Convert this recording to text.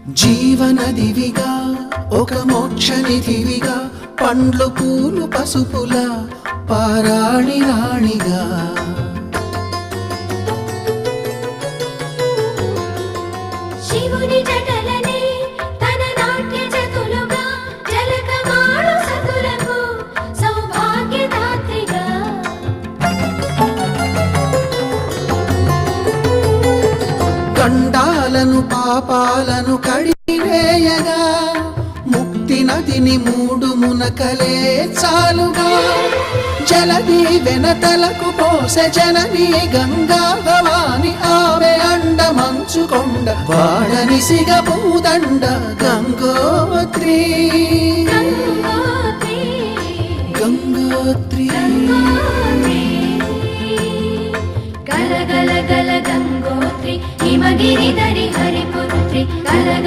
జీవనదివిగా ఒక మోక్షనిధివిగా పండ్లు పూలు పసుపుల పారాణి రాణిగా శివుని జటలనే తన నాట్య చతులుగా జలకమాడు సతులకు సౌభాగ్యదాత్రిగా గండాలను పాపాలను కడివేయగా ముక్తి నదిని మూడు మునకలే చాలుగా జలది వెనతలకు పోసె జనని గంగా భవాని ఆమె అండ మంచుకొండ వాడని సిగ పూదండ గంగోత్రి గంగోత్రి గల గల గల గంగోత్రి హిమగిరి ధరి హరిపుత్రి గల